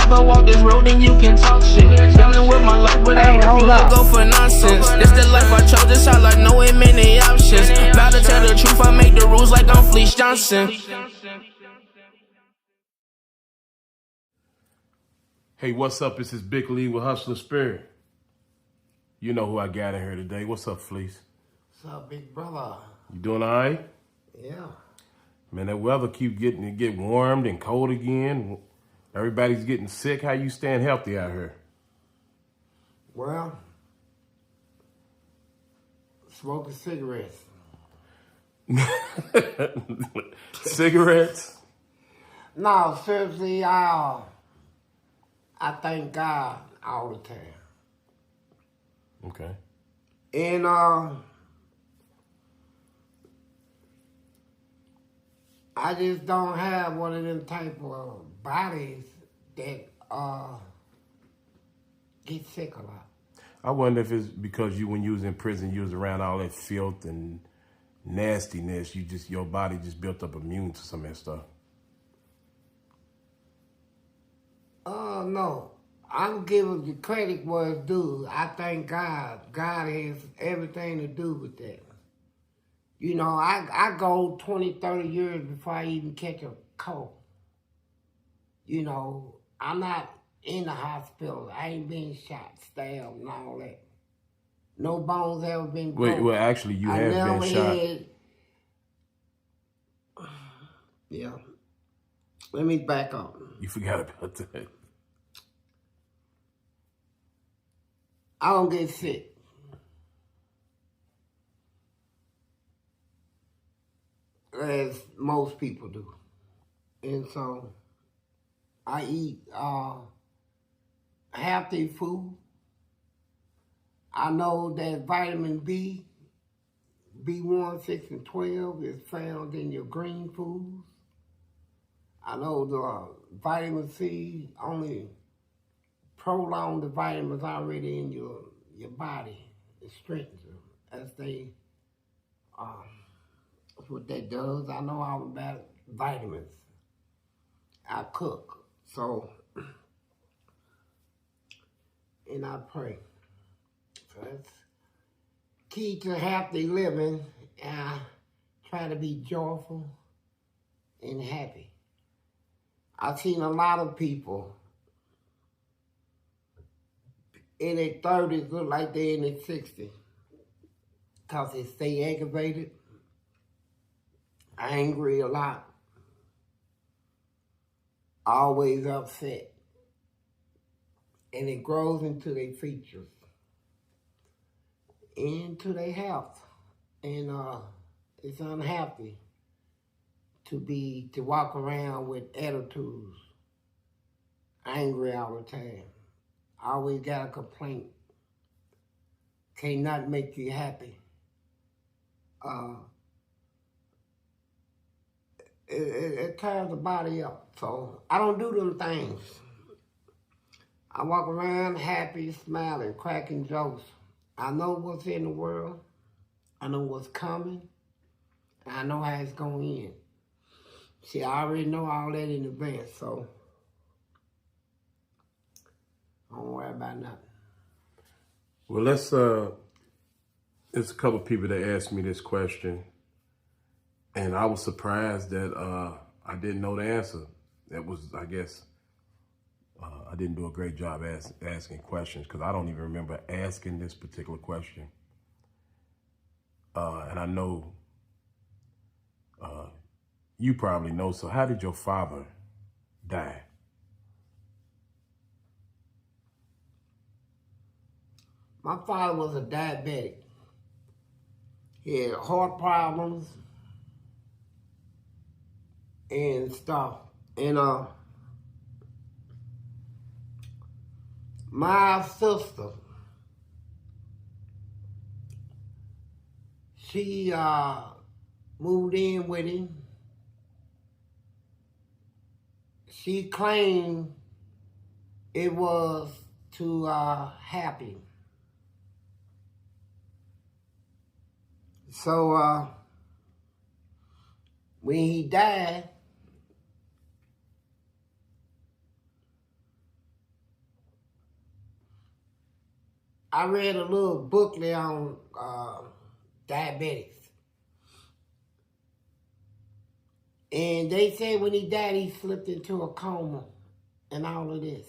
never walk this road, then you can talk shit. Dealing with my life, but ain't hold up. Go for nonsense. This the life I chose, this all I know, ain't many options. About to tell the truth, I make the rules like I'm Fleece Johnson. Hey, what's up? This is Big Lee with Hustler Spirit. You know who I got in here today. What's up, Fleece? What's up, big brother? You doing all right? Yeah. Man, that weather keep getting warmed and cold again. Everybody's getting sick. How you staying healthy out here? Well, smoking cigarettes. Cigarettes? No, seriously, I thank God all the time. Okay. And I just don't have one of them type of bodies that get sick a lot. I wonder if it's because when you was in prison, you was around all that filth and nastiness. Your body just built up immune to some of that stuff. No. I'm giving the credit where it's due. I thank God. God has everything to do with that. You know, I go 20, 30 years before I even catch a cold. You know, I'm not in the hospital. I ain't been shot, stabbed, and all that. No bones ever been broken. Well, actually, you have been shot. Yeah. Let me back up. You forgot about that. I don't get sick. As most people do. And so I eat healthy food. I know that vitamin B, B1, 6, and 12 is found in your green foods. I know the vitamin C only prolong the vitamins already in your body. It strengthens them as they, that's what that does. I know all about vitamins. I cook, so, and I pray. So that's key to healthy living. I try to be joyful and happy. I've seen a lot of people in their 30s look like they're in their 60s because they stay aggravated, angry a lot, always upset, and it grows into their features, into their health, and it's unhealthy to walk around with attitudes, angry all the time. Always got a complaint. Can't not make you happy. It tears the body up. So I don't do them things. I walk around happy, smiling, cracking jokes. I know what's in the world. I know what's coming. And I know how it's going to end. See, I already know all that in advance, so don't worry about nothing. Well, there's a couple of people that asked me this question, and I was surprised that I didn't know the answer. That was, I guess, I didn't do a great job asking questions because I don't even remember asking this particular question. And I know you probably know, so how did your father die? My father was a diabetic. He had heart problems and stuff. And my sister, she moved in with him. She claimed it was to help him. So when he died, I read a little booklet on diabetics. And they said when he died, he slipped into a coma and all of this.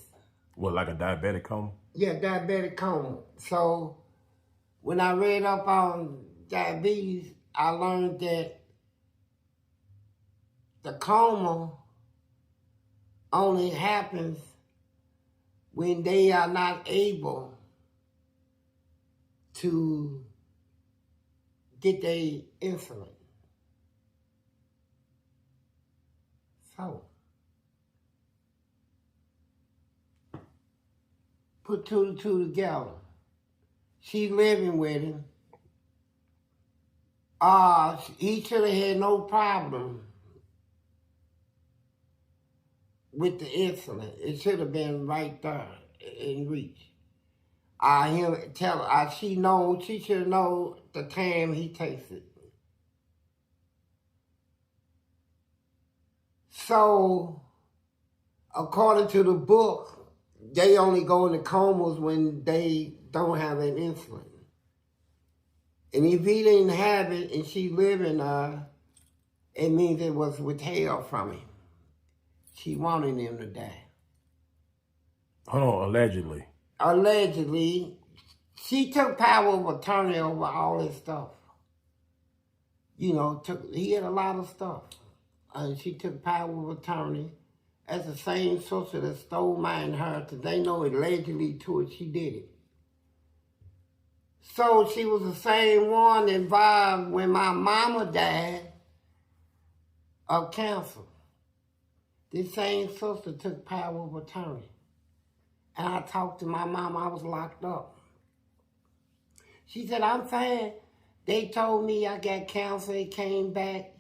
What, like a diabetic coma? Yeah, diabetic coma. So when I read up on diabetes, I learned that the coma only happens when they are not able to get their insulin. So, put two and two together. She living with him. He should have had no problem with the insulin. It should have been right there in reach. She should know the time he takes it. So, according to the book, they only go into comas when they don't have an insulin. And if he didn't have it and she living it means it was withheld from him. She wanted him to die. Hold on, allegedly. Allegedly, she took power of attorney over all his stuff. You know, he had a lot of stuff. And she took power of attorney. That's the same sister that stole my inheritance. They know allegedly to it, she did it. So she was the same one involved when my mama died of cancer. This same sister took power of attorney. And I talked to my mom, I was locked up. She said, I'm fine. They told me I got cancer, it came back.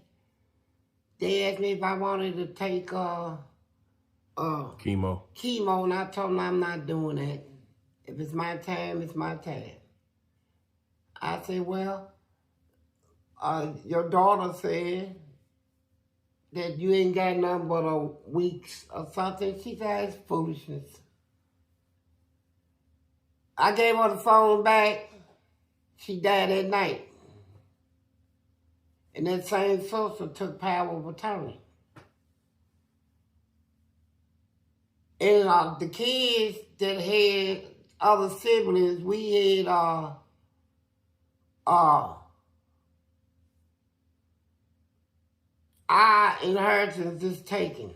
They asked me if I wanted to take chemo. Chemo, and I told them I'm not doing that. If it's my time, it's my time. I said, well, your daughter said that you ain't got nothing but a week or something. She said, it's foolishness. I gave her the phone back. She died that night. And that same sister took power of attorney. And the kids that had other siblings, we had our inheritance is taken.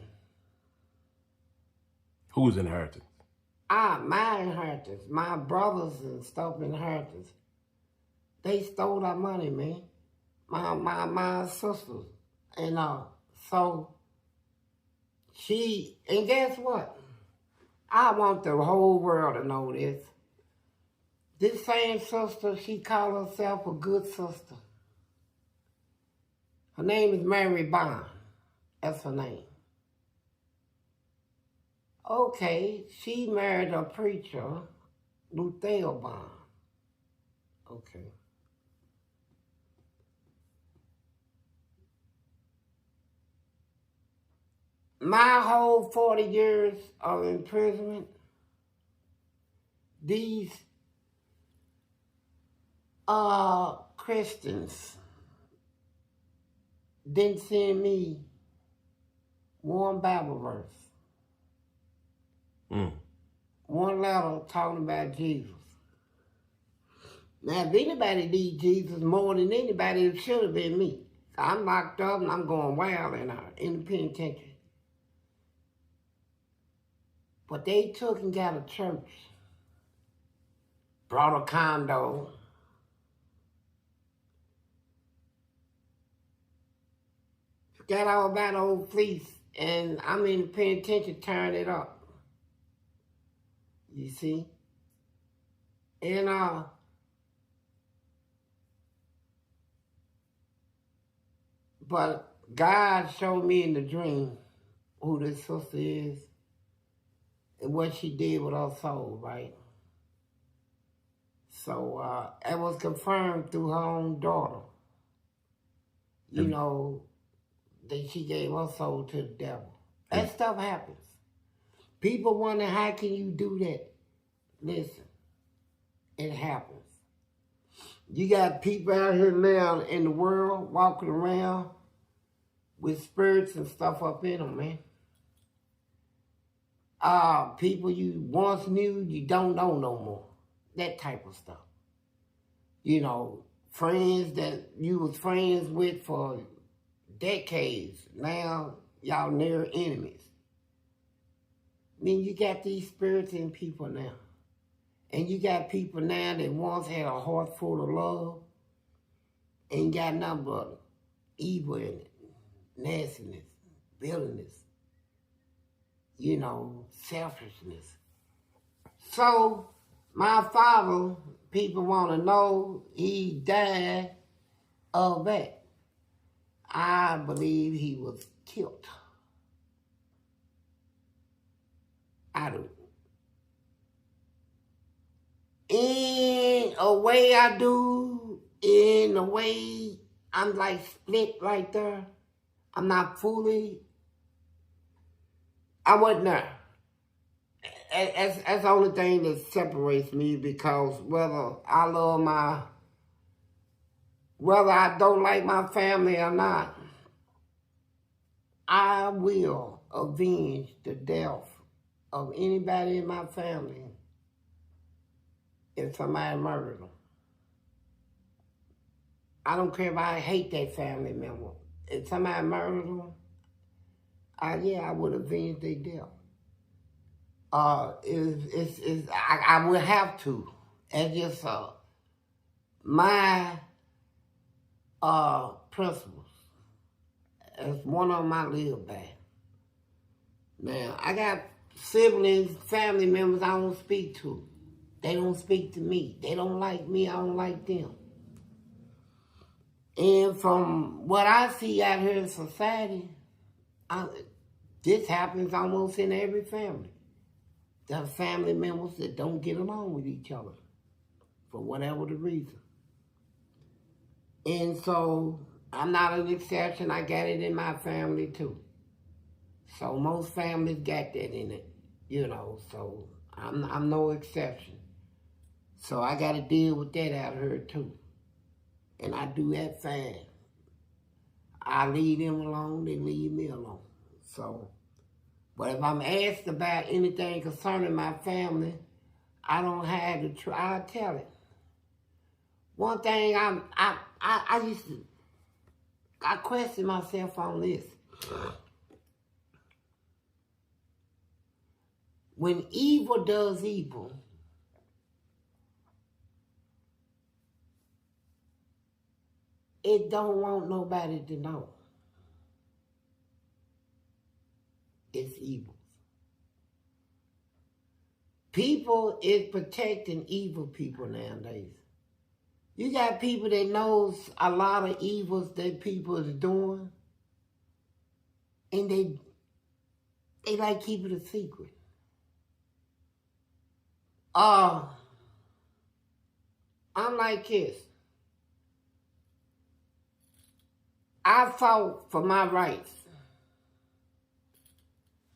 Whose inheritance? My inheritance. My brothers and stuff inheritance. They stole our money, man. My sisters. And so and guess what? I want the whole world to know this. This same sister, she called herself a good sister. Her name is Mary Bond. That's her name. Okay, she married a preacher, Luther Bond. Okay. My whole 40 years of imprisonment, these Christians didn't send me one Bible verse. One letter talking about Jesus. Now, if anybody needs Jesus more than anybody, it should have been me. I'm locked up and I'm going wild in the penitentiary. But they took and got a church, brought a condo, forgot all about old Fleece, and I'm in the penitentiary tearing it up. You see? And but God showed me in the dream who this sister is and what she did with her soul, right? So it was confirmed through her own daughter. You know, that she gave her soul to the devil. That stuff happens. People wonder, how can you do that? Listen, It happens. You got people out here now in the world walking around with spirits and stuff up in them, man. People you once knew, you don't know no more. That type of stuff. You know, friends that you was friends with for decades. Now, y'all near enemies. I mean, you got these spirits in people now. And you got people now that once had a heart full of love and got nothing but evil in it, nastiness, bitterness, you know, selfishness. So, my father, people want to know, he died of that. I believe he was killed. I do. In a way I do, in a way I'm like split right there. I'm not fully, I wasn't there. That's the only thing that separates me, because whether I don't like my family or not, I will avenge the death of anybody in my family if somebody murdered them. I don't care if I hate that family member. If somebody murdered them, I would avenge their death. I will have to. It's just my principles. It's one of them I live by. Now, I got siblings, family members I don't speak to. They don't speak to me. They don't like me, I don't like them. And from what I see out here in society, this happens almost in every family. There are family members that don't get along with each other for whatever the reason. And so, I'm not an exception. I got it in my family too. So most families got that in it, you know, so I'm no exception. So I got to deal with that out here too. And I do that fine. I leave them alone, they leave me alone. So, but if I'm asked about anything concerning my family, I don't have to try. I tell it. One thing I question myself on this. When evil does evil, it don't want nobody to know it's evil. People is protecting evil people nowadays. You got people that knows a lot of evils that people is doing, and they like keep it a secret. I'm like this. I fought for my rights,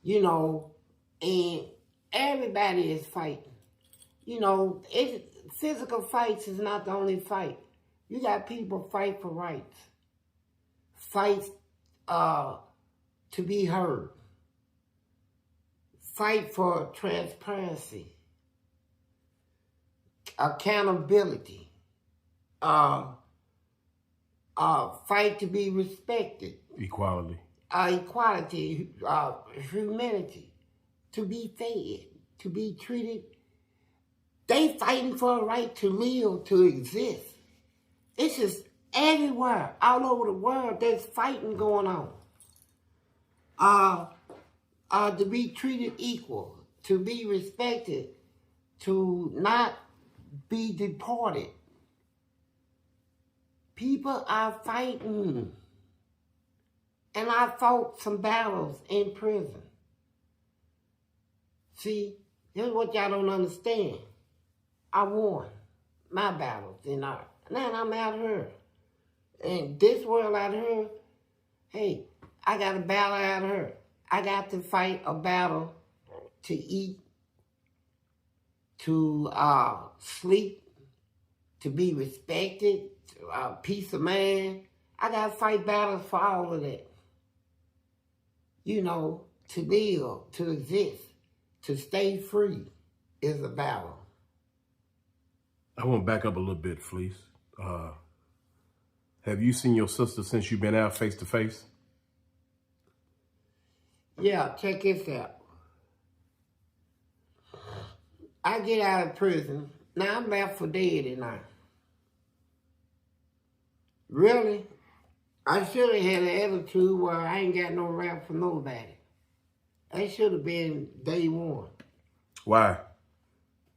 you know, and everybody is fighting. You know, physical fights is not the only fight. You got people fight for rights, fight to be heard, fight for transparency, accountability, fight to be respected. Equality. Equality, humanity, to be fed, to be treated. They fighting for a right to live, to exist. It's just everywhere, all over the world, there's fighting going on. To be treated equal, to be respected, to not be deported. People are fighting. And I fought some battles in prison. See, here's what y'all don't understand. I won my battles in art. Now I'm out here. In this world out here, hey, I got a battle out here. I got to fight a battle to eat, to sleep, to be respected, peace of mind. I got to fight battles for all of that. You know, to live, to exist, to stay free is a battle. I want to back up a little bit, Fleece. Have you seen your sister since you've been out face to face? Yeah, check this out. I get out of prison. Now I'm left for dead tonight. Really? I should have had an attitude where I ain't got no rap for nobody. That should have been day one. Why?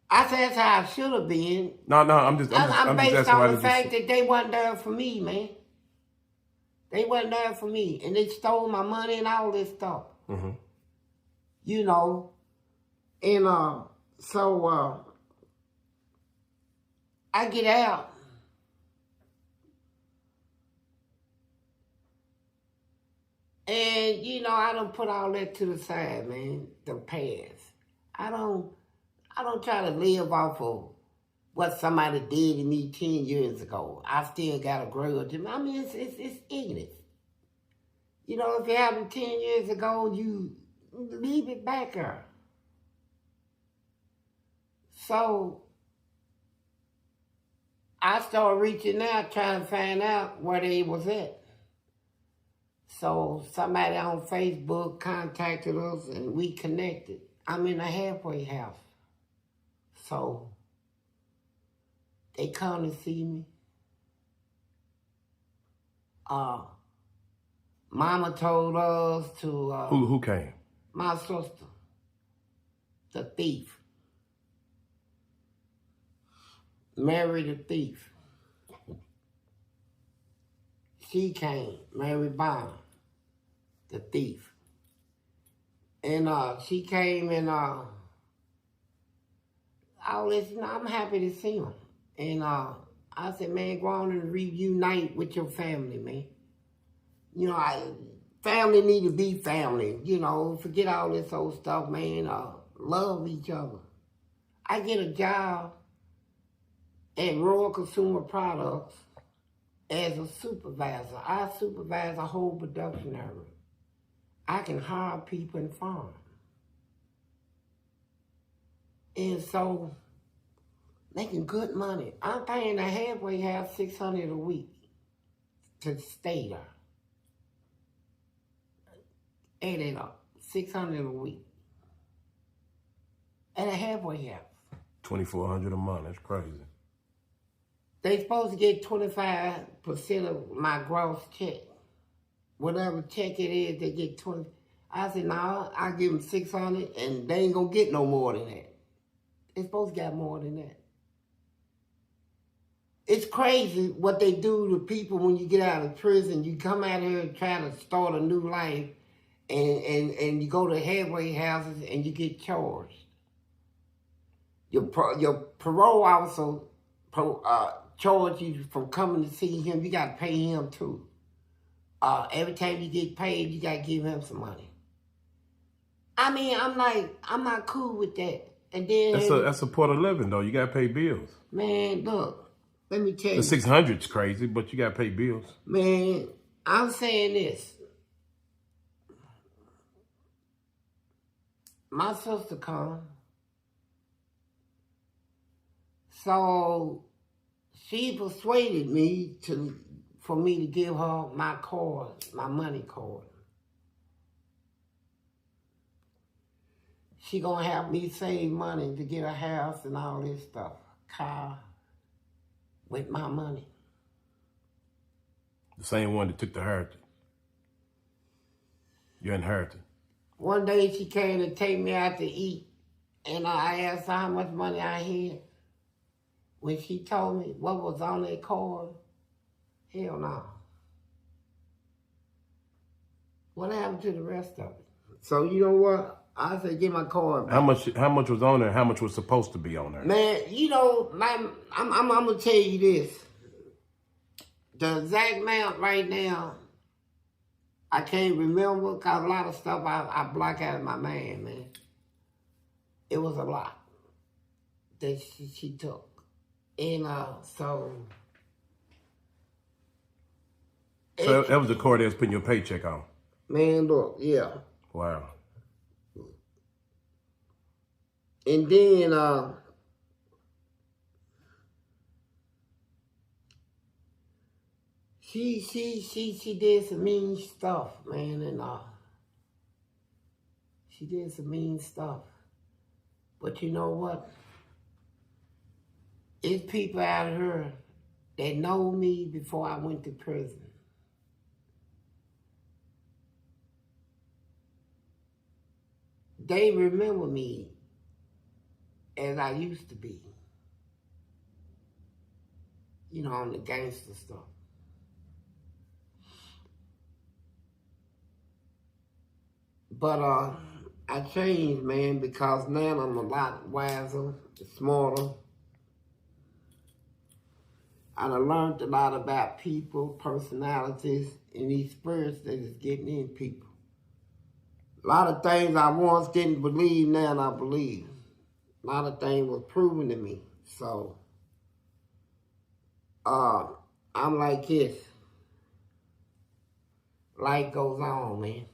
I said that's how I should have been. No, I'm just based on the fact that they wasn't there for me, man. They wasn't there for me. And they stole my money and all this stuff. Mm-hmm. You know. And so I get out. And, you know, I don't put all that to the side, man, the past. I don't try to live off of what somebody did to me 10 years ago. I still got a grudge. I mean, it's ignorant. You know, if it happened 10 years ago, you leave it back there. So I started reaching out, trying to find out where they was at. So somebody on Facebook contacted us and we connected. I'm in a halfway house. So they come to see me. Mama told us to... Who came? My sister. The thief. Mary the thief. She came, Mary Bond, the thief. And she came and all this, you know, I'm happy to see him. And I said, man, go on and reunite with your family, man. You know, family need to be family. You know, forget all this old stuff, man. Love each other. I get a job at Royal Consumer Products as a supervisor. I supervise a whole production area. I can hire people and farm. And so, making good money. I'm paying a halfway house $600 a week to stay there. Add it up, $600 a week. At a halfway house. $2,400 a month, that's crazy. They supposed to get 25% of my gross check. Whatever check it is, they get 20. I said, no, I give them 600 and they ain't gonna get no more than that. They supposed to get more than that. It's crazy what they do to people when you get out of prison. You come out here and try to start a new life and you go to halfway houses and you get charged. Your parole officer charge you from coming to see him. You got to pay him too. Every time you get paid, you got to give him some money. I mean, I'm not cool with that. And then that's a part of living though. You got to pay bills. Man, look, let me tell you. The 600's crazy, but you got to pay bills. Man, I'm saying this. My sister come. So she persuaded me for me to give her my card, my money card. She gonna help me save money to get a house and all this stuff, car, with my money. The same one that took the inheritance. Your inheritance. One day she came to take me out to eat, and I asked her how much money I had. When she told me what was on that card, hell no. What happened to the rest of it? So you know what? I said, get my card back. How much was on there? How much was supposed to be on there? Man, you know, I'm gonna tell you this. The exact amount right now, I can't remember because a lot of stuff I block out of my mind, man. It was a lot that she took. And So that was the car they was putting your paycheck on. man, look, yeah. Wow. And then she did some mean stuff, man, and she did some mean stuff. But you know what? It's people out here that know me before I went to prison. They remember me as I used to be. You know, on the gangster stuff. But I changed, man, because now I'm a lot wiser, smarter. I done learned a lot about people, personalities, and these spirits that is getting in people. A lot of things I once didn't believe, now I believe. A lot of things was proven to me. So, I'm like this. Life goes on, man.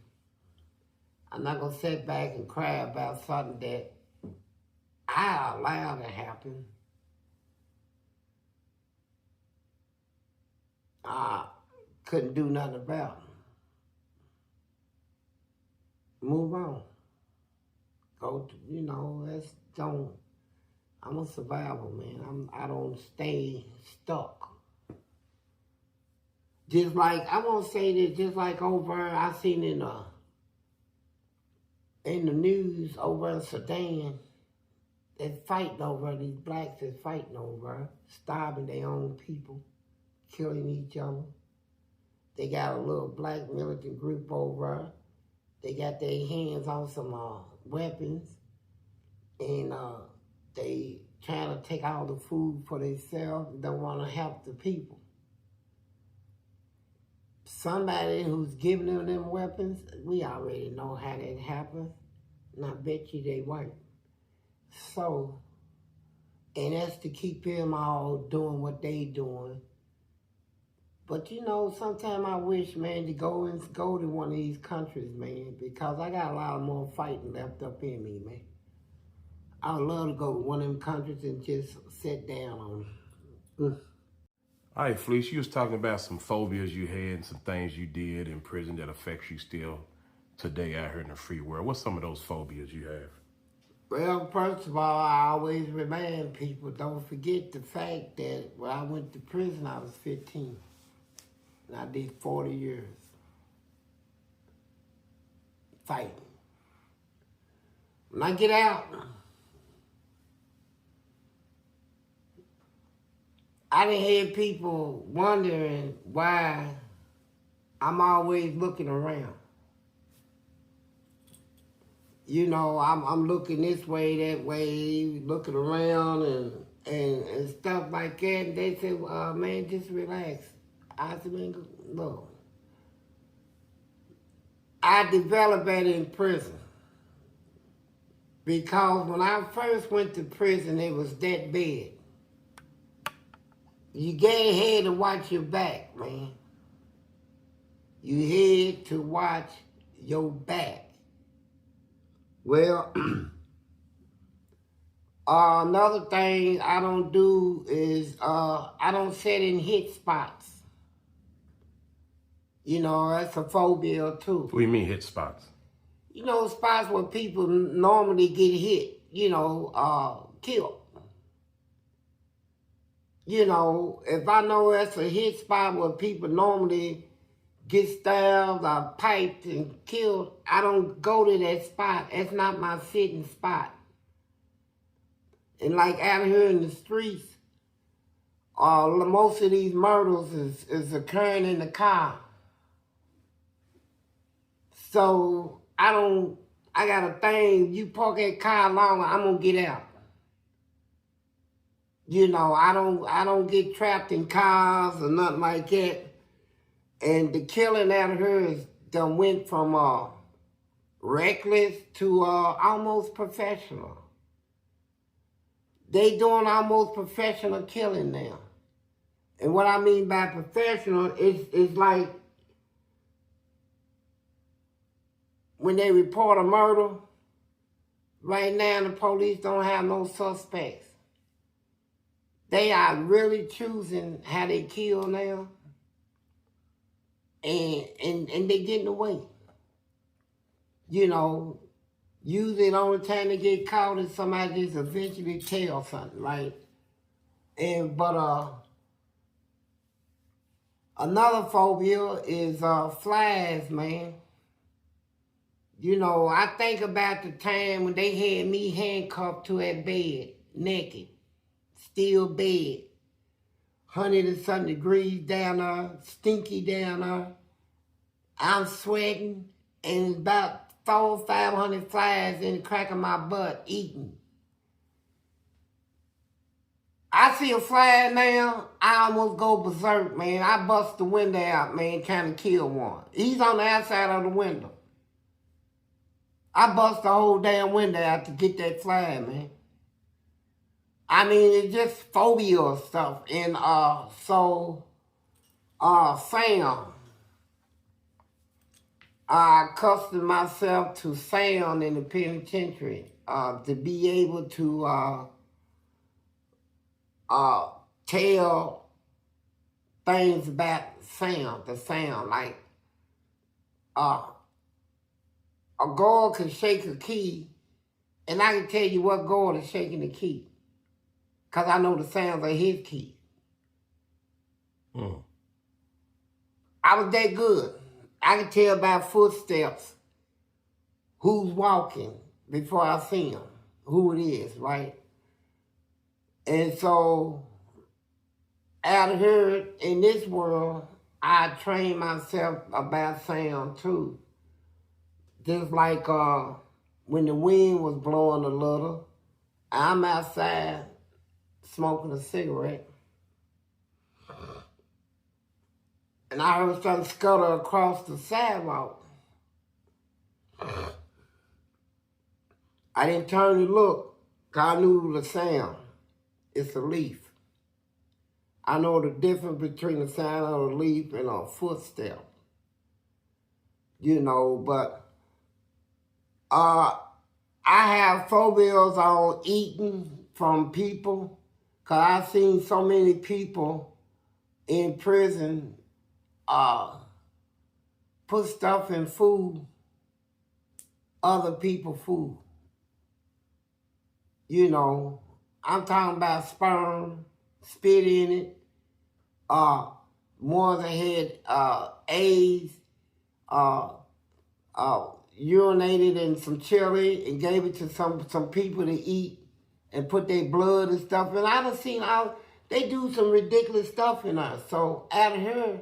I'm not going to sit back and cry about something that I allowed to happen. I couldn't do nothing about it. Move on. Go to, you know, I'm a survivor, man. I don't stay stuck. Just like, I won't say this, just like over, I seen in the news over in Sudan, they're fighting over, these blacks is fighting over, starving their own people, killing each other. They got a little black militant group over. They got their hands on some weapons, and they trying to take all the food for themselves. Don't want to help the people. Somebody who's giving them weapons, we already know how that happens, and I bet you they white. So, and that's to keep them all doing what they doing. But you know, sometimes I wish, man, to go to one of these countries, man, because I got a lot more fighting left up in me, man. I would love to go to one of them countries and just sit down on them. All right, Fleece, you was talking about some phobias you had and some things you did in prison that affects you still today out here in the free world. What's some of those phobias you have? Well, first of all, I always remind people, don't forget the fact that when I went to prison, I was 15. And I did 40 years fighting. When I get out, I done had people wondering why I'm always looking around. You know, I'm looking this way, that way, looking around and stuff like that. And they say, man, just relax. I said, man, look. I developed that in prison. Because when I first went to prison, it was that bad. You had to watch your back, man. You had to watch your back. Well, another thing I don't do is I don't sit in hit spots. You know, that's a phobia too. What do you mean hit spots? You know, spots where people normally get hit, you know, killed. You know, if I know that's a hit spot where people normally get stabbed or piped and killed, I don't go to that spot. That's not my sitting spot. And like out here in the streets, most of these murders is occurring in the car. So I got a thing, you park that car longer, I'm gonna get out. You know, I don't get trapped in cars or nothing like that. And the killing out here is done went from reckless to almost professional. They doing almost professional killing now. And what I mean by professional is like when they report a murder, right now the police don't have no suspects. They are really choosing how they kill now. And they getting away. You know, usually the only time they get caught is somebody just eventually tell something, right? But another phobia is flies, man. You know, I think about the time when they had me handcuffed to that bed, naked, steel bed, 100 and something degrees down there, stinky down there. I'm sweating, and about 400-500 flies in the crack of my butt eating. I see a fly now, I almost go berserk, man. I bust the window out, man, trying to kill one. He's on the outside of the window. I bust the whole damn window out to get that fly, man. I mean, it's just phobia stuff. And sound. I accustomed myself to sound in the penitentiary, to be able to tell things about the sound. Like, a guard can shake a key, and I can tell you what guard is shaking the key, because I know the sounds of his key. I was that good. I can tell by footsteps who's walking before I see them, who it is, right? And so, out here in this world, I train myself about sound too. Just like when the wind was blowing a little, I'm outside smoking a cigarette. And I heard something scutter across the sidewalk. I didn't turn to look, because I knew the sound. It's a leaf. I know the difference between the sound of a leaf and a footstep. You know, but I have phobias on eating from people, because I've seen so many people in prison put stuff in food, other people's food. You know, I'm talking about sperm, spit in it, ones that had AIDS, urinated in some chili and gave it to some people to eat and put their blood and stuff. And I done seen they do some ridiculous stuff in us. So out of here,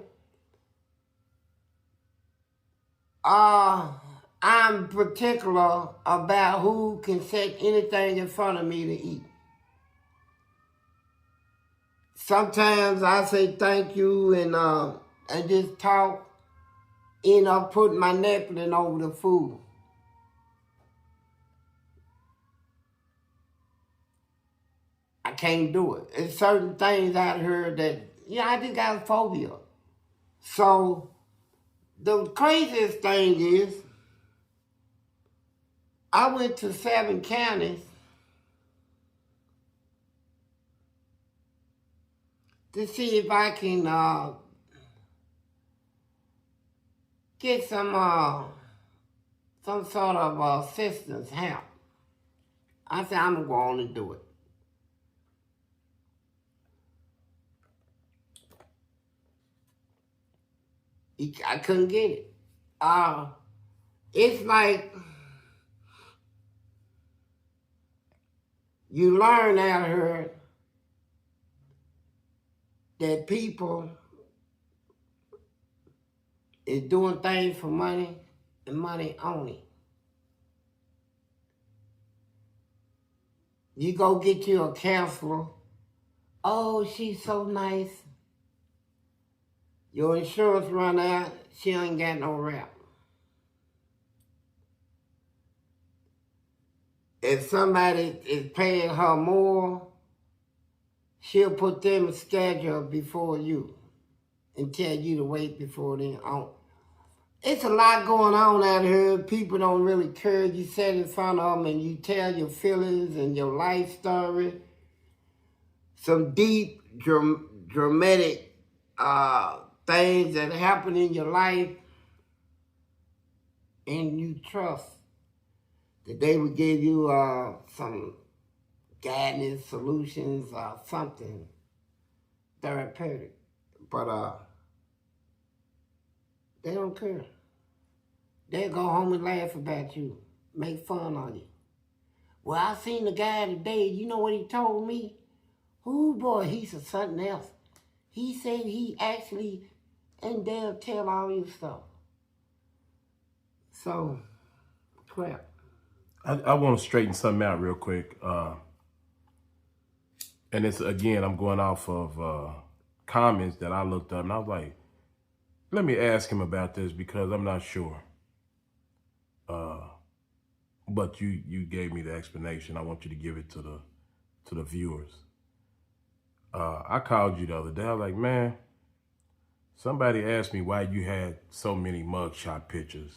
I'm particular about who can set anything in front of me to eat. Sometimes I say thank you and just talk, end up putting my napkin over the food. I can't do it. There's certain things out here that, I just got a phobia. So the craziest thing is, I went to 7 counties to see if I can get some sort of assistance, help. I said, I'm going to do it. I couldn't get it. It's like you learn out here that people is doing things for money and money only. You go get you a counselor. Oh, she's so nice. Your insurance run out, she ain't got no rep. If somebody is paying her more she'll put them a schedule before you and tell you to wait before then. It's a lot going on out here. People don't really care. You sit in front of them and you tell your feelings and your life story. Some deep, dramatic things that happen in your life, and you trust that they will give you some guidance, solutions, or something therapeutic. But they don't care. They'll go home and laugh about you, make fun on you. Well, I seen the guy today. You know what he told me? Oh boy, he said something else. He said he actually, and they'll tell all your stuff. So, crap. I want to straighten something out real quick. And it's, again, I'm going off of comments that I looked up, and I was like, let me ask him about this because I'm not sure. But you gave me the explanation. I want you to give it to the viewers. I called you the other day. I was like, man, somebody asked me why you had so many mugshot pictures.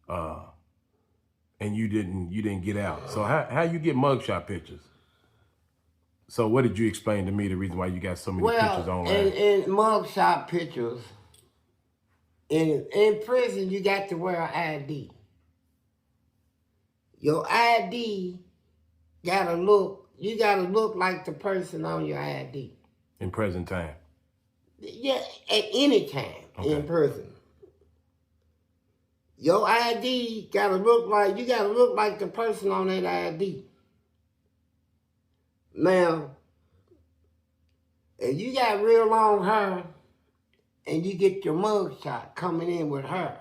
And you didn't get out. So how you get mugshot pictures? So what did you explain to me the reason why you got so many pictures online? In mugshot pictures, in prison you got to wear an ID. Your ID you gotta look like the person on your ID. In present time? Yeah, at any time in prison. Your ID gotta look like the person on that ID. Now, if you got real long hair and you get your mugshot coming in with hair,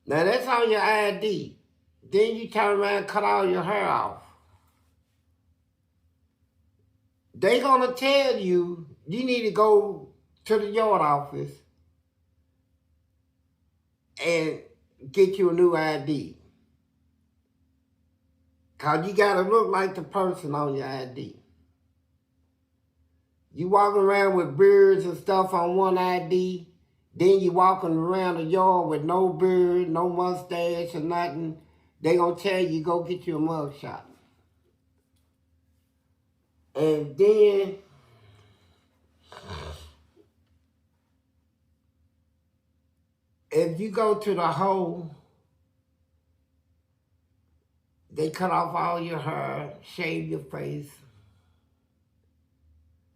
now that's on your ID. Then you turn around and cut all your hair off. They gonna tell you need to go to the yard office and get you a new ID. Cause you gotta look like the person on your ID. You walking around with beards and stuff on one ID, then you walking around the yard with no beard, no mustache or nothing, they gonna tell you go get you a mugshot. And then if you go to the hole, they cut off all your hair, shave your face.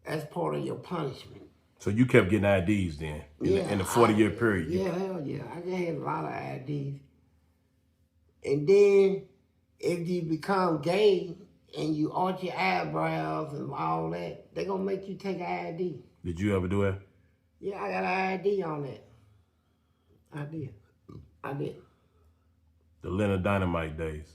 That's part of your punishment. So you kept getting IDs then in the 40-year period? Yeah, hell yeah. I had a lot of IDs. And then if you become gay and you arch your eyebrows and all that, they're going to make you take an ID. Did you ever do it? Yeah, I got an ID on that. I did. The Leonard Dynamite days.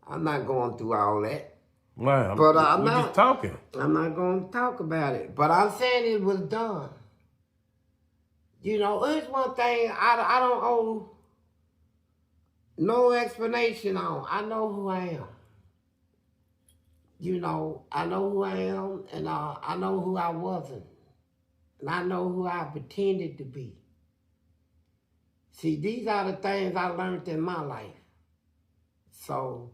I'm not going through all that. Why? But we're just talking. I'm not going to talk about it. But I'm saying it was done. You know, it's one thing I don't owe no explanation on. I know who I am. You know, I know who I am, and I know who I wasn't. And I know who I pretended to be. See, these are the things I learned in my life. So,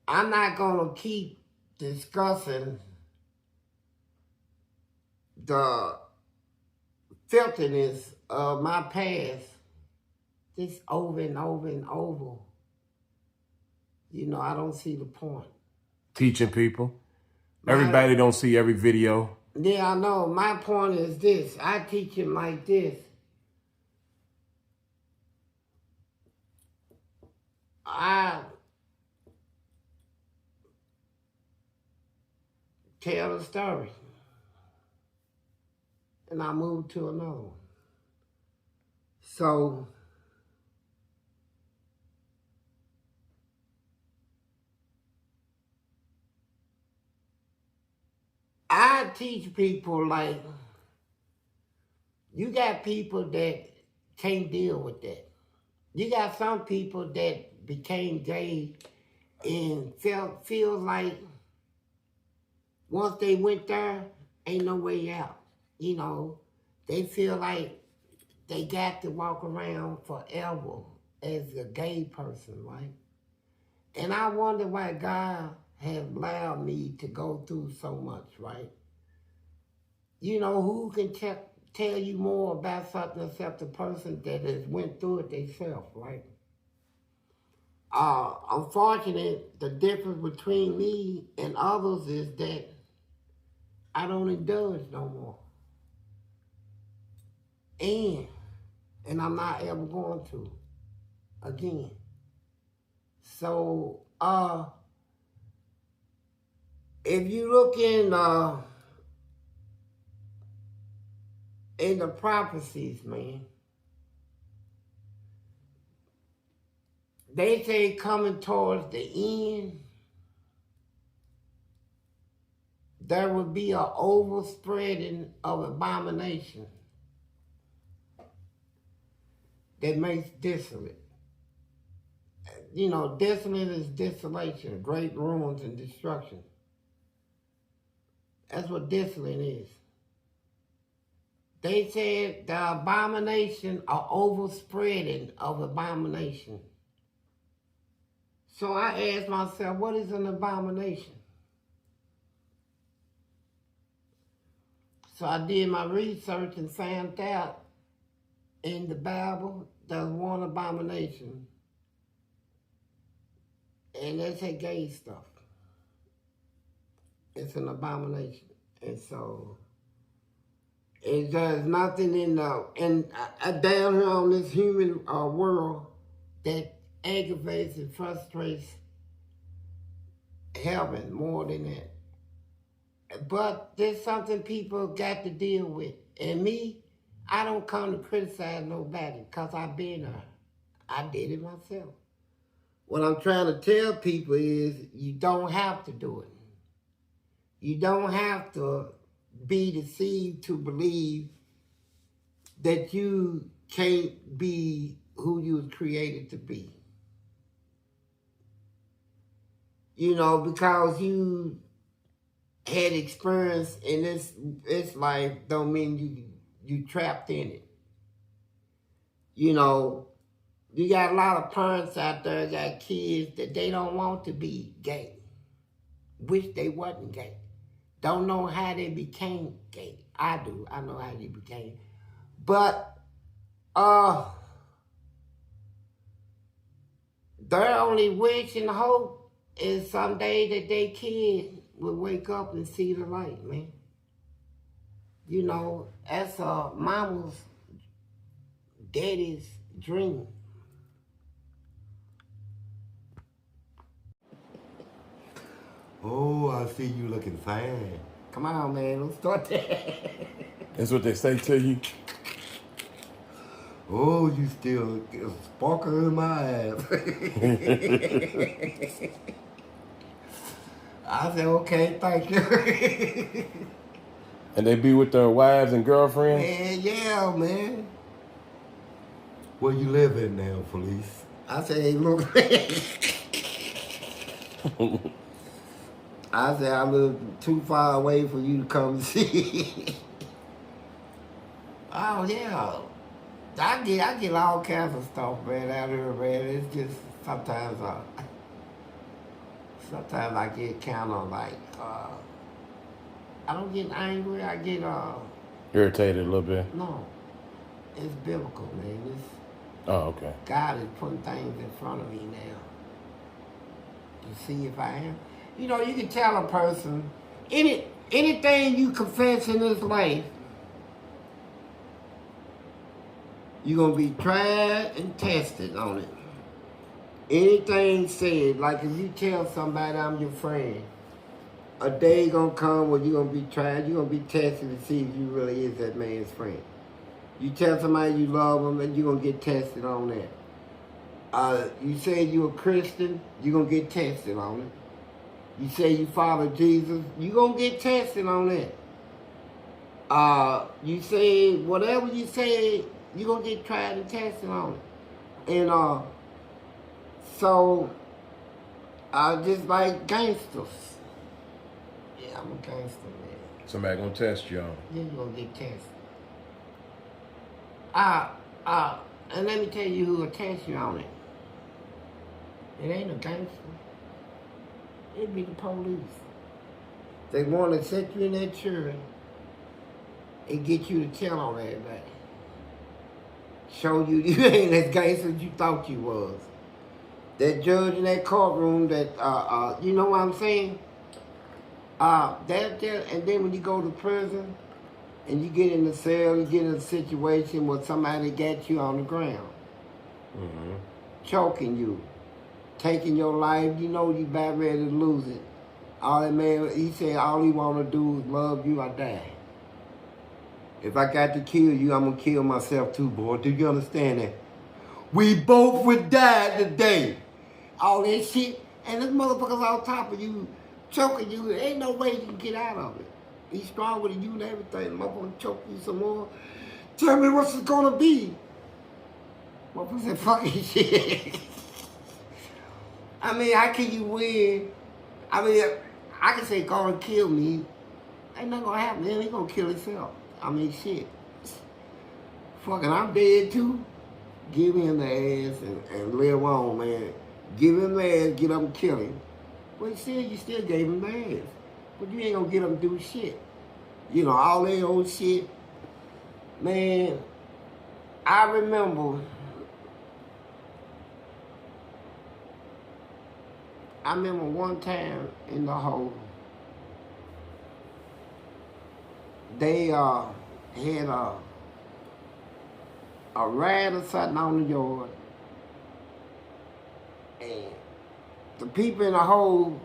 I'm not going to keep discussing the filthiness of my past just over and over and over. You know, I don't see the point. Teaching people? Everybody don't see every video. Yeah, I know. My point is this. I teach them like this. I tell a story. And I move to another one. So, I teach people like, you got people that can't deal with that. You got some people that became gay and feel like once they went there, ain't no way out. You know, they feel like they got to walk around forever as a gay person, right? And I wonder why God has allowed me to go through so much, right? You know, who can tell you more about something except the person that has went through it themselves, right? Unfortunately, the difference between me and others is that I don't indulge no more. And I'm not ever going to again. So, if you look in the prophecies, man, they say coming towards the end, there will be an overspreading of abomination that makes desolate. You know, desolate is desolation, great ruins and destruction. That's what desolate is. They said the abomination are overspreading of abomination. So I asked myself, what is an abomination? So I did my research and found out in the Bible there's one abomination. And that's a gay stuff. It's an abomination. And so there's nothing down here on this human world that aggravates and frustrates heaven more than that. But there's something people got to deal with. And me, I don't come to criticize nobody because I've been there. I did it myself. What I'm trying to tell people is you don't have to do it. You don't have to be deceived to believe that you can't be who you was created to be. You know, because you had experience in this life don't mean you trapped in it. You know, you got a lot of parents out there that got kids that they don't want to be gay. Wish they wasn't gay. Don't know how they became gay. I do. I know how they became. But their only wish and hope is someday that their kid will wake up and see the light, man. You know, that's a mama's, daddy's dream. Oh, I see you looking fine. Come on, man. Let's start that. That's what they say to you. Oh, you still a sparkle in my eyes. I said, okay, thank you. And they be with their wives and girlfriends? Man, yeah, man. Where you live at now, Fleece? I said, hey, look. I said, I live too far away for you to come and see. Oh, yeah. I get all kinds of stuff, man, out here, man. It's just sometimes I get kind of like, I don't get angry. I get, Irritated a little bit? no. It's biblical, man. Oh, okay. God is putting things in front of me now to see if I am. You know, you can tell a person, anything you confess in this life, you're going to be tried and tested on it. Anything said, like if you tell somebody I'm your friend, a day going to come where you're going to be tried, you're going to be tested to see if you really is that man's friend. You tell somebody you love them, and you're going to get tested on that. You say you're a Christian, you're going to get tested on it. You say you follow Jesus, you're going to get tested on that. You say, whatever you say, you're going to get tried and tested on it. And So, just like gangsters. Yeah, I'm a gangster, man. Somebody gonna test you on it. Then you're gonna get tested. And let me tell you who will test you on it. It ain't a gangster. It'd be the police. They want to set you in that chair and get you to tell on everybody. Show you you ain't as gangster as you thought you was. That judge in that courtroom that, you know what I'm saying? And then when you go to prison and you get in the cell, you get in a situation where somebody got you on the ground. Mm-hmm. Choking you, taking your life, you know you about ready to lose it. All that man, he said all he want to do is love you or die. If I got to kill you, I'm going to kill myself too, boy. Do you understand that? We both would die today. All that shit, and this motherfucker's on top of you, choking you. There ain't no way you can get out of it. He's stronger than you and everything. Motherfucker choke you some more. Tell me what's it going to be. Motherfucker said, fucking shit. I mean, how can you win? I mean, I can say, go and kill me. Ain't nothing gonna happen. He gonna kill himself. I mean, shit. Fucking, I'm dead too. Give him the ass and live on, man. Give him the ass, get up and kill him. But still, you still gave him the ass. But you ain't gonna get up and do shit. You know, all that old shit. Man, I remember one time in the hole, they had a rat or something on the yard, and the people in the hole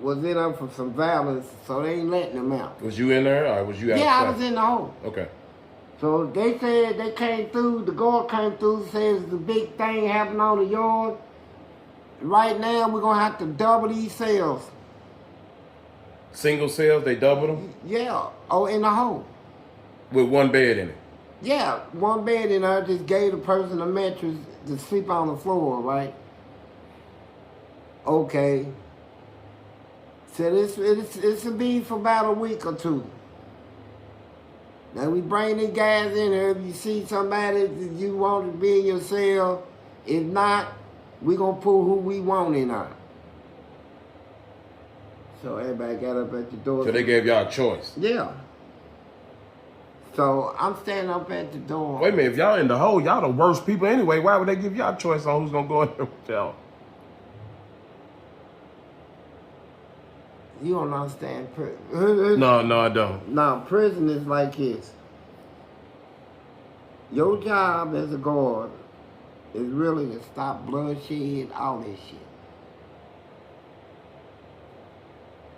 was in there for some violence, so they ain't letting them out. Was you in there or was you outside? Yeah, I was in the hole. Okay. So they said they came through, the guard came through, says the big thing happened on the yard. Right now, we're going to have to double these cells. Single cells, they doubled them? Yeah. Oh, in the hole. With one bed in it? Yeah. One bed in there, just gave the person a mattress to sleep on the floor, right? Okay. So this will be for about a week or two. Now, we bring these guys in here. If you see somebody that you want to be in your cell, if not, we're going to pull who we want in there. So everybody got up at the door. So they gave y'all a choice? Yeah. So I'm standing up at the door. Wait a minute, if y'all in the hole, y'all the worst people anyway. Why would they give y'all a choice on who's going to go in there with y'all? You don't understand prison. No, I don't. No, prison is like this. Your job as a guard is really to stop bloodshed, all this shit.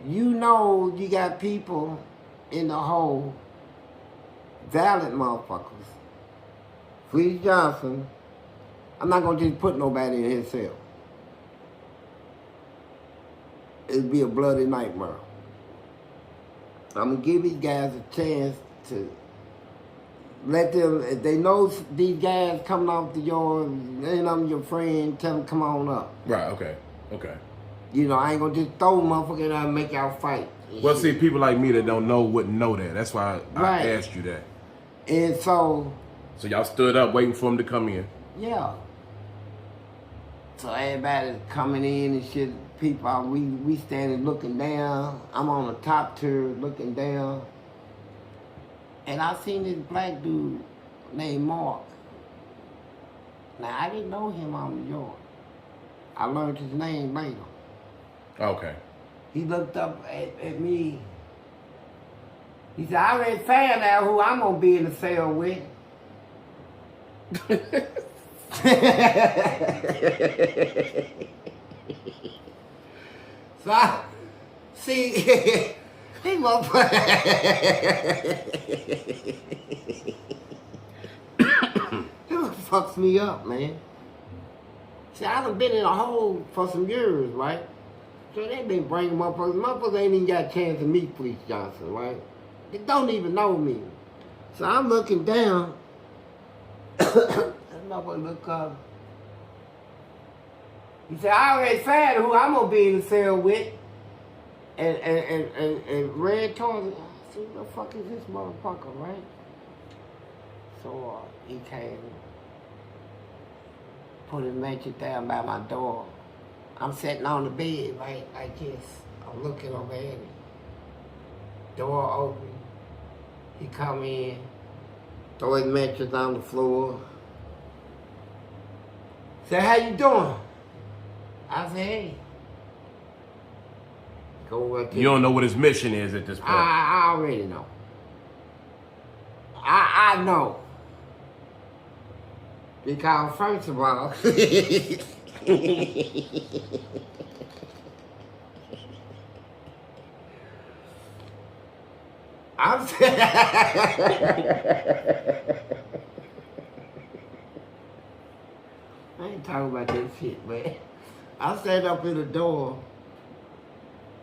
You know you got people in the hole, violent motherfuckers. Fleece Johnson, I'm not gonna just put nobody in his cell. It'd be a bloody nightmare. I'm gonna give these guys a chance to let them, if they know these guys coming off the yard, and I'm your friend, tell them come on up. Right, okay. You know, I ain't gonna just throw motherfucker in there and make y'all fight. Well, see, people like me that don't know wouldn't know that. That's why I asked you that. And so y'all stood up waiting for them to come in. Yeah. So everybody's coming in and shit. People, we standing looking down. I'm on the top tier looking down. And I seen this black dude named Mark. Now, I didn't know him on the yard. I learned his name later. Okay. He looked up at me. He said, I already found out who I'm going to be in the cell with. So I, see, he motherfucker. It fucks me up, man. See, I done been in a hole for some years, right? So they been bringing motherfuckers. Motherfuckers ain't even got a chance to meet Fleece Johnson, right? They don't even know me. So I'm looking down. That motherfucker look up. He said, I already found who I'm gonna be in the cell with. And Red told me, I said, who the fuck is this motherfucker, right? So he came, put his mattress down by my door. I'm sitting on the bed, right, like this. I'm looking over at him. Door open. He come in, throw his mattress on the floor. Say, how you doing? I said, hey. Go right there. You don't know what his mission is at this point. I already know. I know. Because first of all, I'm I ain't talking about that shit, man. I sat up in the door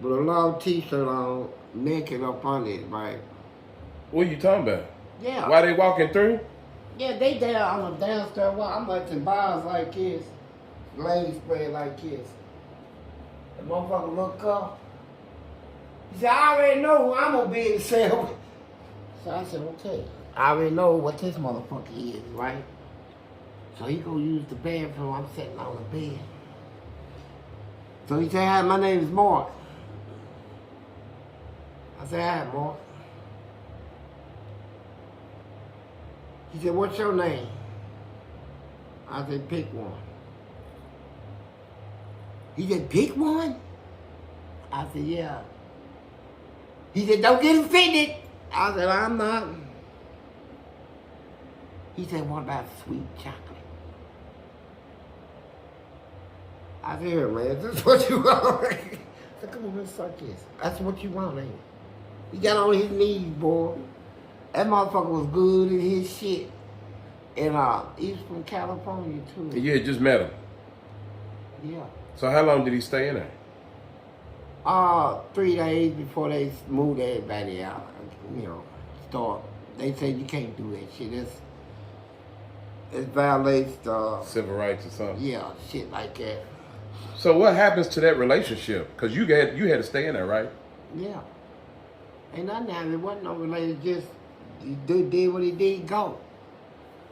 with a long t-shirt on, naked up on it, right? What are you talking about? Yeah. Why they walking through? Yeah, they down on the downstairs wall. I'm like the bars like this, legs spread like this. The motherfucker look up. He said, I already know who I'm gonna be in the cell with. So I said, okay. I already know what this motherfucker is, right? So he go use the bathroom. I'm sitting on the bed. So he said, hi, my name is Mark. I said, hi, Mark. He said, what's your name? I said, pick one. He said, pick one? I said, yeah. He said, don't get offended. I said, I'm not. He said, what about sweet chocolate? I said, here, man, this is what you want. I said, come on, let's suck this. That's what you want, ain't it? He got on his knees, boy. That motherfucker was good in his shit. And he's from California, too. You had just met him. Yeah. So how long did he stay in there? 3 days before they moved everybody out. You know, they said you can't do that shit. It violates the Civil rights or something? Yeah, shit like that. So what happens to that relationship? Because you had to stay in there, right? Yeah. Ain't nothing happened. It wasn't no related. Just he did what he did. Go.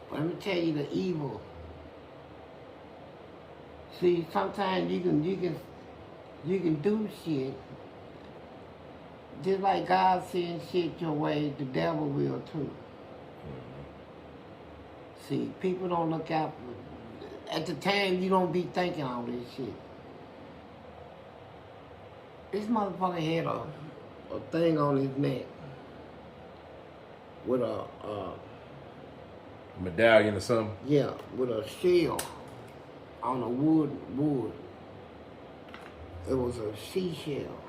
But let me tell you the evil. See, sometimes you can do shit. Just like God sends shit your way, the devil will too. See, people don't look out. At the time, you don't be thinking all this shit. This motherfucker had a thing on his neck with a medallion or something? Yeah, with a shell on a wood. It was a seashell.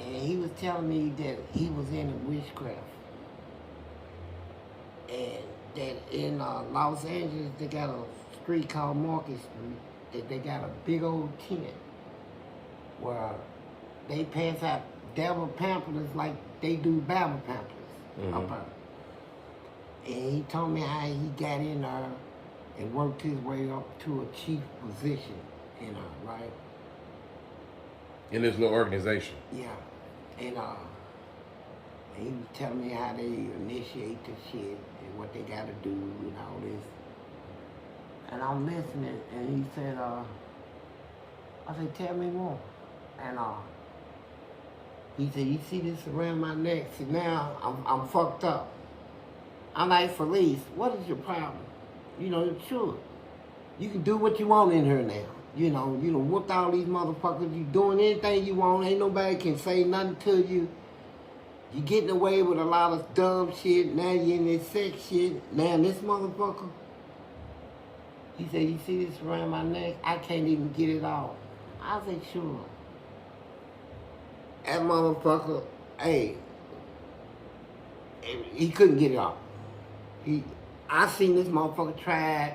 And he was telling me that he was into witchcraft. And that in Los Angeles, they got a street called Market Street, that they got a big old tent where they pass out devil pamphlets like they do Bible pamphlets. Mm-hmm. And he told me how he got in there and worked his way up to a chief position, you know, right? In this little organization? Yeah. And he was telling me how they initiate the shit and what they gotta do and all this. And I'm listening, and he said, I said, tell me more. And he said, you see this around my neck? See, now I'm fucked up. I'm like, Fleece, what is your problem? You know, sure. You can do what you want in here now. You know, whooped all these motherfuckers. You doing anything you want. Ain't nobody can say nothing to you. You getting away with a lot of dumb shit. Now you in this sex shit. Now this motherfucker. He said, you see this around my neck? I can't even get it off. I said, sure. That motherfucker, hey, he couldn't get it off. I seen this motherfucker tried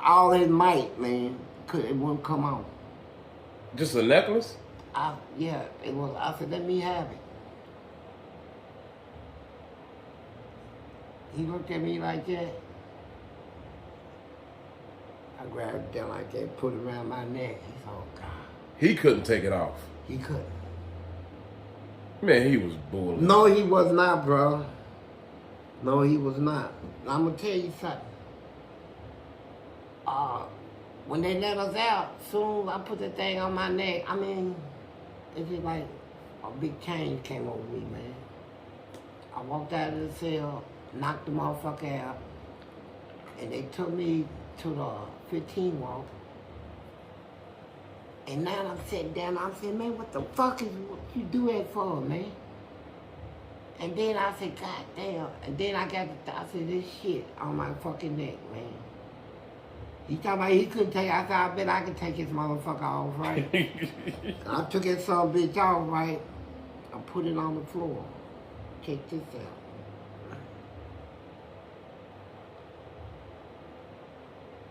all his might, man. It wouldn't come on. Just a necklace? Yeah, it was. I said, let me have it. He looked at me like that. I grabbed it down like that, put it around my neck. He's oh God. He couldn't take it off. He couldn't. Man, he was bullying. No, he was not, bro. No, he was not. I'm gonna tell you something. When they let us out, soon I put the thing on my neck. I mean, it's just like a big change came over me, man. I walked out of the cell, knocked the motherfucker out, and they took me to the 15 walk. And now I'm sitting down, I'm saying, man, what the fuck is what you do that for, man? And then I said, God damn. And then I said, this shit on my fucking neck, man. He talking about he couldn't take it. I said, I bet I can take his motherfucker off, right? I took his son bitch off, right? I put it on the floor. Check this out.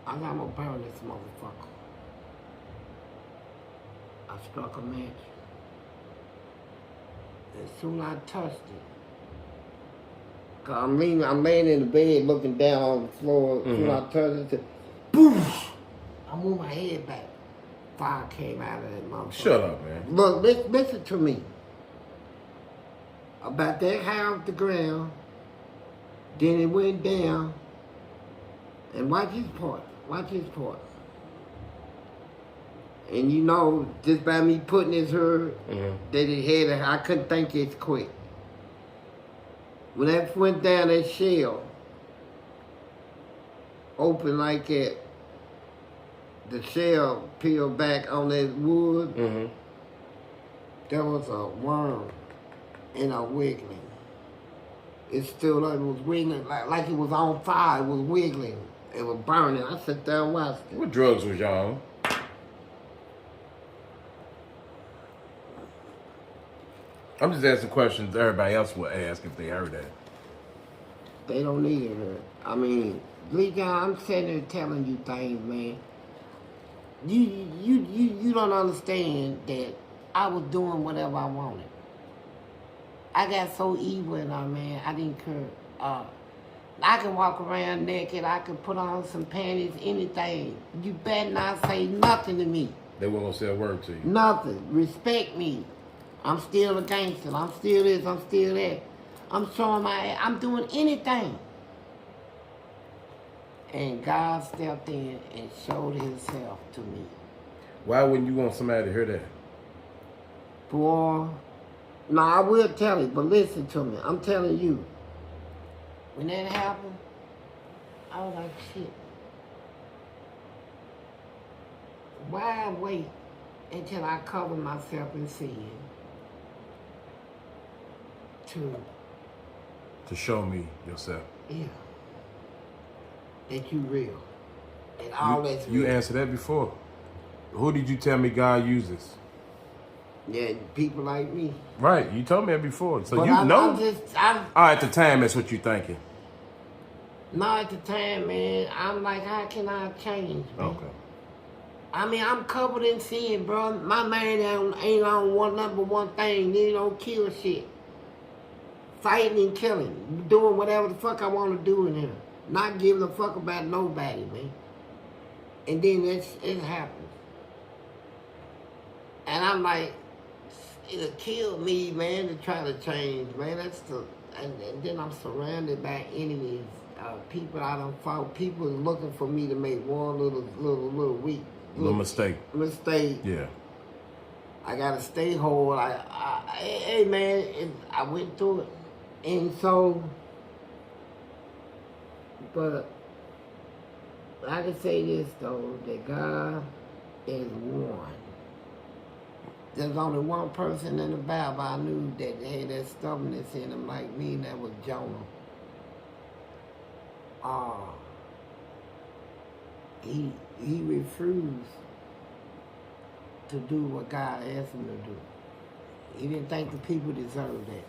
I said, I'm gonna burn this motherfucker. I struck a match. As soon as I touched it, cause I'm laying in the bed looking down on the floor. As soon as I touched it, boom! I moved my head back. Fire came out of that motherfucker. Shut up, man. Look, listen to me. About that high off the ground, then it went down, and watch his part. Watch his part. And you know, just by me putting his hurt, that it had, I couldn't think it's quick. When that went down, that shell opened like that, the shell peeled back on that wood. There was a worm and a wiggling. It still it was wiggling like it was on fire. It was wiggling. It was burning. I sat there and watched it. What drugs was y'all on? I'm just asking questions everybody else would ask if they heard that. They don't need it here. I mean, Lee John, I'm sitting there telling you things, man. You don't understand that I was doing whatever I wanted. I got so evil in there, man. I didn't care. I can walk around naked. I can put on some panties, anything. You better not say nothing to me. They weren't gonna say a word to you. Nothing. Respect me. I'm still a gangster. I'm still this. I'm still that. I'm showing my ass. I'm doing anything. And God stepped in and showed himself to me. Why wouldn't you want somebody to hear that? Boy, no, I will tell you, but listen to me. I'm telling you. When that happened, I was like, shit. Why wait until I cover myself in sin to show me yourself? Yeah. That you real. And all that's real. You answered that before. Who did you tell me God uses? Yeah, people like me. Right, you told me that before. So but you know. At the time, that's what you're thinking. No, at the time, man, I'm like, how can I change, man? Okay. I mean, I'm covered in sin, bro. My man ain't on number one thing. They don't kill shit. Fighting and killing. Doing whatever the fuck I want to do in here. Not giving a fuck about nobody, man. And then it happens. And I'm like, it'll kill me, man, to try to change, man. And then I'm surrounded by enemies, people I don't fought, people looking for me to make one little weak mistake. Yeah. I gotta stay whole. Hey man, I went through it, and so, but I can say this though, that God is one. There's only one person in the Bible I knew that had that stubbornness in him like me, and that was Jonah. He refused to do what God asked him to do. He didn't think the people deserved that.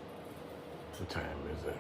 What time is it?